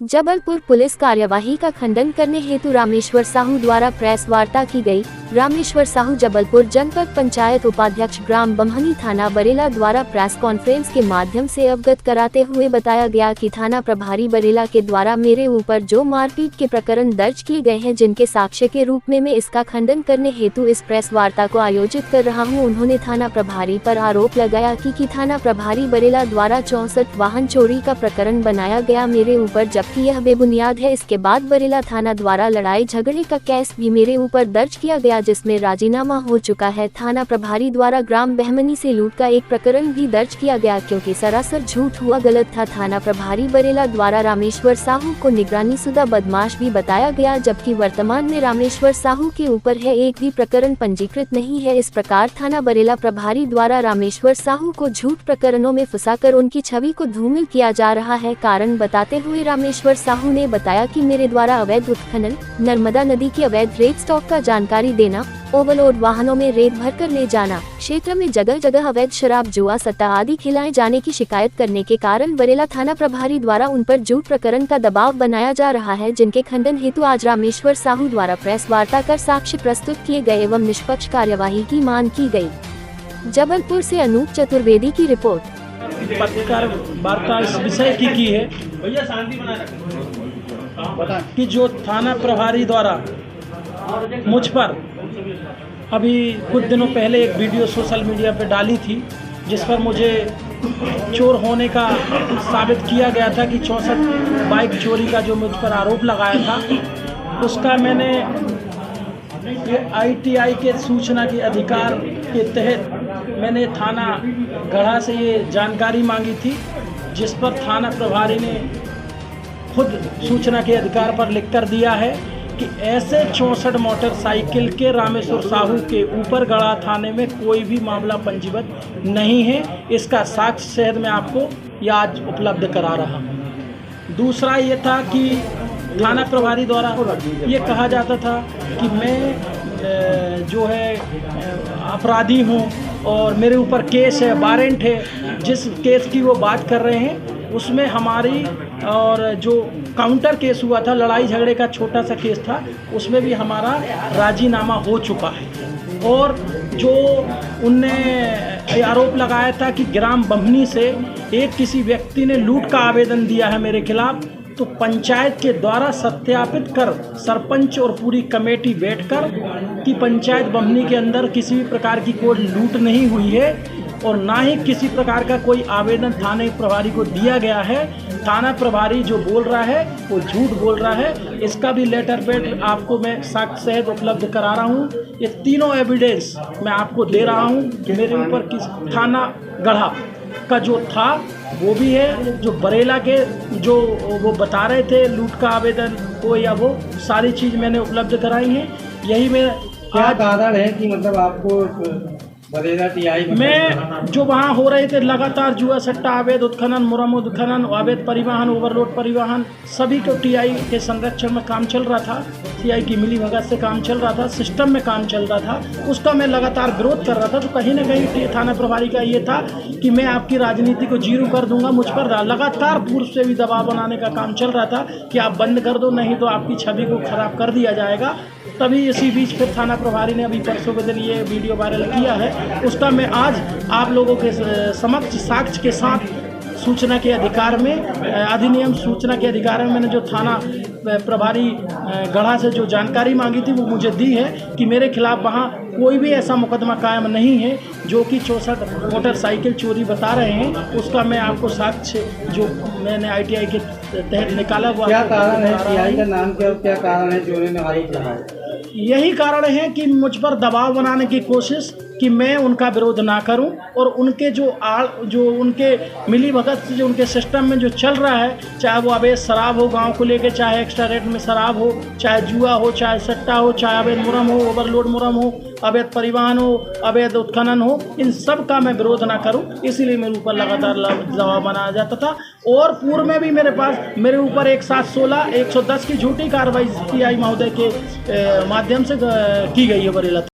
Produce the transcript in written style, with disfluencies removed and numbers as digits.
Jabalpur police कार्यवाही का खंडन करने हेतु रामेश्वर साहू द्वारा प्रेस वार्ता की गई। रामेश्वर साहू जबलपुर जनपद पंचायत उपाध्यक्ष ग्राम बम्हनी थाना बरेला द्वारा प्रेस कॉन्फ्रेंस के माध्यम से अवगत कराते हुए बताया गया कि थाना प्रभारी बरेला के द्वारा मेरे ऊपर जो मारपीट के प्रकरण दर्ज किए गए हैं, जिनके साक्ष्य के रूप में मैं इसका खंडन करने हेतु इस प्रेस वार्ता को आयोजित कर रहा हूं। उन्होंने थाना प्रभारी पर आरोप लगाया कि थाना प्रभारी बरेला द्वारा 64 वाहन चोरी का प्रकरण बनाया गया मेरे ऊपर, जबकि यह बेबुनियाद है। इसके बाद बरेला थाना द्वारा लड़ाई झगड़े का केस भी मेरे ऊपर दर्ज किया गया, जिसमें राजीनामा हो चुका है। थाना प्रभारी द्वारा ग्राम बहमनी से लूट का एक प्रकरण भी दर्ज किया गया, क्योंकि सरासर झूठ हुआ, गलत था। थाना प्रभारी बरेला द्वारा रामेश्वर साहू को निगरानी शुदा बदमाश भी बताया गया, जबकि वर्तमान में रामेश्वर साहू के ऊपर है एक भी प्रकरण पंजीकृत नहीं है। इस प्रकार थाना बरेला प्रभारी द्वारा रामेश्वर साहू को झूठ प्रकरणों में फंसाकर उनकी छवि को धूमिल किया जा रहा है। कारण बताते हुए रामेश्वर साहू ने बताया कि मेरे द्वारा अवैध उत्खनन, नर्मदा नदी की अवैध रेत स्टॉक का जानकारी देना, ओवरलोड वाहनों में रेत भरकर ले जाना, क्षेत्र में जगह जगह अवैध शराब, जुआ, सट्टा आदि खिलाए जाने की शिकायत करने के कारण बरेला थाना प्रभारी द्वारा उन पर झूठ प्रकरण का दबाव बनाया जा रहा है, जिनके खंडन हेतु आज रामेश्वर साहू द्वारा प्रेस वार्ता कर साक्ष्य प्रस्तुत किए गए एवं निष्पक्ष कार्यवाही की मांग की गई। जबलपुर से अनूप चतुर्वेदी की रिपोर्ट। पत्रकार वार्ता इस विषय की है भैया शांति बनाए रखें कि जो थाना प्रभारी द्वारा मुझ पर अभी कुछ दिनों पहले एक वीडियो सोशल मीडिया पे डाली थी, जिस पर मुझे चोर होने का साबित किया गया था कि 64 बाइक चोरी का जो मुझ पर आरोप लगाया था, उसका मैंने ITI के सूचना के अधिकार के तहत मैंने थाना गढ़ा से ये जानकारी मांगी थी, जिस पर थाना प्रभारी ने खुद सूचना के अधिकार पर लिख कर दिया है कि ऐसे 64 मोटरसाइकिल के रामेश्वर साहू के ऊपर गढ़ा थाने में कोई भी मामला पंजीबद्ध नहीं है। इसका साक्ष्य सहित मैं आपको यह आज उपलब्ध करा रहा हूँ। दूसरा ये था कि थाना प्रभारी द्वारा ये कहा जाता था कि मैं जो है अपराधी हूँ और मेरे ऊपर केस है, वारंट है। जिस केस की वो बात कर रहे हैं उसमें हमारी और जो काउंटर केस हुआ था, लड़ाई झगड़े का छोटा सा केस था, उसमें भी हमारा राजीनामा हो चुका है। और जो उनने आरोप लगाया था कि ग्राम बम्हनी से एक किसी व्यक्ति ने लूट का आवेदन दिया है मेरे खिलाफ, तो पंचायत के द्वारा सत्यापित कर सरपंच और पूरी कमेटी बैठकर कि पंचायत बम्हनी के अंदर किसी भी प्रकार की कोई लूट नहीं हुई है और ना ही किसी प्रकार का कोई आवेदन थाने प्रभारी को दिया गया है। थाना प्रभारी जो बोल रहा है वो झूठ बोल रहा है। इसका भी लेटर पैड आपको मैं साक्ष्य सहित उपलब्ध करा रहा हूँ। ये तीनों एविडेंस मैं आपको दे रहा हूँ कि मेरे ऊपर किस थाना गढ़ा का जो था वो भी है, जो बरेला के जो वो बता रहे थे लूट का आवेदन हो या वो सारी चीज़ मैंने उपलब्ध कराई है। यही मेरा क्या कारण है कि मतलब आपको बरेला TI में जो वहाँ हो रहे थे लगातार जुआ, सट्टा, अवैध उत्खनन, मुरम उत्खनन, अवैध परिवहन, ओवरलोड परिवहन, सभी को TI के संरक्षण में काम चल रहा था। TI की मिली भगत से काम चल रहा था, सिस्टम में काम चल रहा था, उसका मैं लगातार विरोध कर रहा था। तो कहीं ना कहीं थाना प्रभारी का ये था कि मैं आपकी राजनीति को जीरो कर दूंगा। मुझ पर लगातार पूर्व से भी दबाव बनाने का काम चल रहा था कि आप बंद कर दो, नहीं तो आपकी छवि को खराब कर दिया जाएगा। तभी इसी बीच फिर थाना प्रभारी ने अभी परसों के दिन ये वीडियो वायरल किया है, उसका मैं आज आप लोगों के समक्ष साक्ष्य के साथ सूचना के अधिकार में, अधिनियम सूचना के अधिकार में मैंने जो थाना प्रभारी गढ़ा से जो जानकारी मांगी थी वो मुझे दी है कि मेरे खिलाफ वहाँ कोई भी ऐसा मुकदमा कायम नहीं है जो कि 64 मोटरसाइकिल चोरी बता रहे हैं। उसका मैं आपको साक्ष्य जो मैंने ITI के तहत निकाला वो क्या कारण है, TI का नाम क्या, क्या कारण है जो उन्होंने आरोप लगाया? यही कारण है कि मुझ पर दबाव बनाने की कोशिश कि मैं उनका विरोध ना करूं और उनके जो उनके मिली भगत से जो उनके सिस्टम में जो चल रहा है, चाहे वो अवैध शराब हो गांव को लेके, चाहे एक्स्ट्रा रेट में शराब हो, चाहे जुआ हो, चाहे सट्टा हो, चाहे अवैध मुरम हो, ओवरलोड मुरम हो, अवैध परिवहन हो, अवैध उत्खनन हो, इन सब का मैं विरोध ना करूं, इसीलिए मेरे ऊपर लगातार दबाव बनाया जाता था। और पूर्व में भी मेरे ऊपर 116 110 की झूठी कार्रवाई TI महोदय के माध्यम से की गई है बरेला।